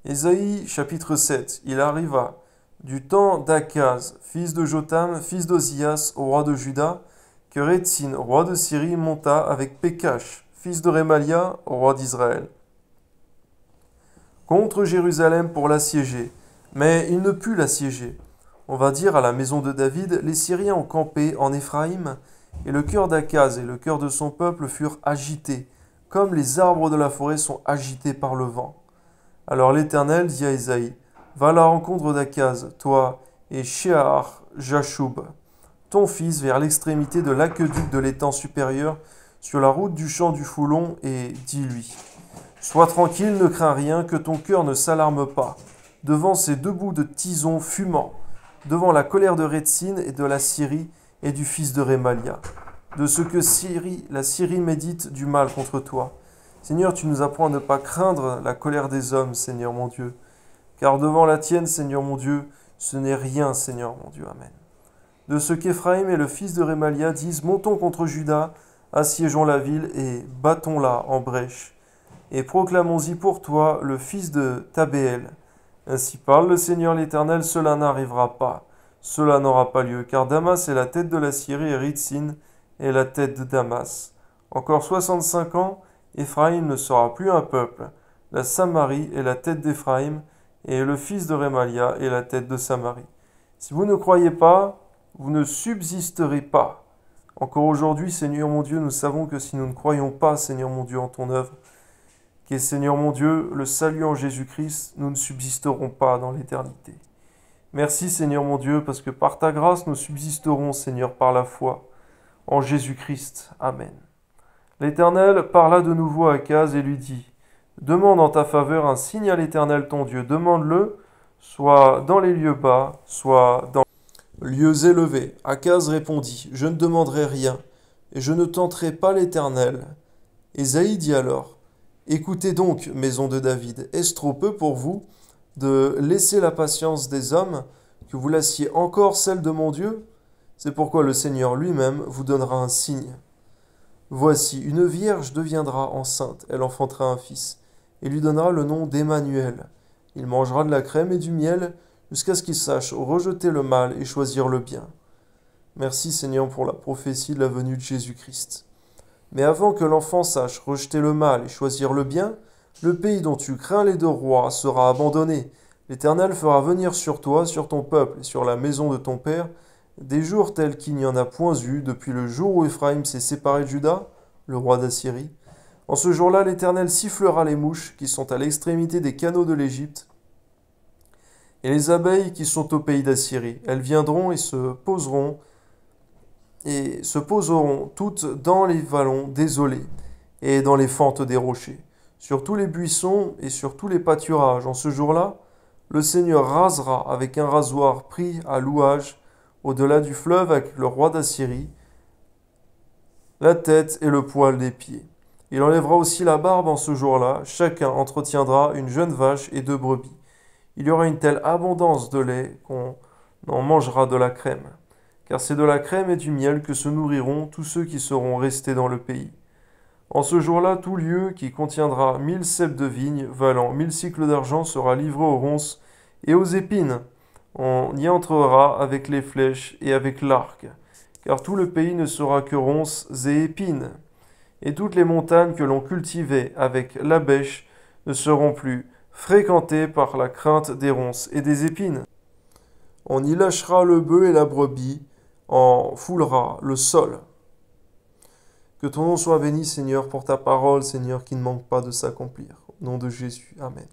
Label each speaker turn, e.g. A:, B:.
A: Ésaïe chapitre 7. Il arriva du temps d'Akaz, fils de Jotham, fils d'Ozias, au roi de Juda, que Rétzin, roi de Syrie, monta avec Pécache, fils de Rémalia, au roi d'Israël, contre Jérusalem pour l'assiéger. Mais il ne put l'assiéger. On va dire à la maison de David, les Syriens ont campé en Éphraïm, et le cœur d'Akaz et le cœur de son peuple furent agités, comme les arbres de la forêt sont agités par le vent. Alors l'Éternel dit à Ésaïe, va à la rencontre d'Akaz, toi et Shear Jashub, ton fils, vers l'extrémité de l'aqueduc de l'étang supérieur, sur la route du champ du Foulon, et dis-lui, sois tranquille, ne crains rien, que ton cœur ne s'alarme pas, devant ces deux bouts de tison fumants, devant la colère de Rétzin et de la Syrie et du fils de Rémalia, de ce que la Syrie médite du mal contre toi. Seigneur, tu nous apprends à ne pas craindre la colère des hommes, Seigneur mon Dieu, car devant la tienne, Seigneur mon Dieu, ce n'est rien, Seigneur mon Dieu. Amen. De ce qu'Éphraïm et le fils de Rémalia disent, montons contre Juda, assiégeons la ville et battons-la en brèche, et proclamons-y pour toi le fils de Tabéel. Ainsi parle le Seigneur l'Éternel, cela n'arrivera pas, cela n'aura pas lieu, car Damas est la tête de la Syrie et Rétzin est la tête de Damas. Encore 65 ans, Éphraïm ne sera plus un peuple. La Samarie est la tête d'Éphraïm, et le fils de Rémalia est la tête de Samarie. Si vous ne croyez pas, vous ne subsisterez pas. Encore aujourd'hui, Seigneur mon Dieu, nous savons que si nous ne croyons pas, Seigneur mon Dieu, en ton œuvre, qu'est Seigneur mon Dieu, le salut en Jésus-Christ, nous ne subsisterons pas dans l'éternité. Merci Seigneur mon Dieu, parce que par ta grâce, nous subsisterons, Seigneur, par la foi en Jésus-Christ. Amen. L'Éternel parla de nouveau à Akaz et lui dit, demande en ta faveur un signe à l'Éternel ton Dieu, demande-le, soit dans les lieux bas, soit dans les lieux élevés. Akaz répondit, je ne demanderai rien, et je ne tenterai pas l'Éternel. Ésaïe dit alors, écoutez donc, maison de David, est-ce trop peu pour vous de laisser la patience des hommes, que vous lassiez encore celle de mon Dieu? C'est pourquoi le Seigneur lui-même vous donnera un signe. Voici, une vierge deviendra enceinte, elle enfantera un fils, et lui donnera le nom d'Emmanuel. Il mangera de la crème et du miel, jusqu'à ce qu'il sache rejeter le mal et choisir le bien. Merci Seigneur pour la prophétie de la venue de Jésus-Christ. Mais avant que l'enfant sache rejeter le mal et choisir le bien, le pays dont tu crains les deux rois sera abandonné. L'Éternel fera venir sur toi, sur ton peuple et sur la maison de ton père, des jours tels qu'il n'y en a point eu depuis le jour où Éphraïm s'est séparé de Juda, le roi d'Assyrie. En ce jour-là, l'Éternel sifflera les mouches qui sont à l'extrémité des canaux de l'Égypte et les abeilles qui sont au pays d'Assyrie. Elles viendront et se poseront toutes dans les vallons désolés et dans les fentes des rochers, sur tous les buissons et sur tous les pâturages. En ce jour-là, le Seigneur rasera avec un rasoir pris à louage au-delà du fleuve avec le roi d'Assyrie, la tête et le poil des pieds. Il enlèvera aussi la barbe en ce jour-là. Chacun entretiendra une jeune vache et 2 brebis. Il y aura une telle abondance de lait qu'on en mangera de la crème. Car c'est de la crème et du miel que se nourriront tous ceux qui seront restés dans le pays. En ce jour-là, tout lieu qui contiendra 1000 ceps de vigne, valant 1000 cycles d'argent, sera livré aux ronces et aux épines. On y entrera avec les flèches et avec l'arc, car tout le pays ne sera que ronces et épines. Et toutes les montagnes que l'on cultivait avec la bêche ne seront plus fréquentées par la crainte des ronces et des épines. On y lâchera le bœuf et la brebis, on foulera le sol. Que ton nom soit béni, Seigneur, pour ta parole, Seigneur, qui ne manque pas de s'accomplir. Au nom de Jésus. Amen.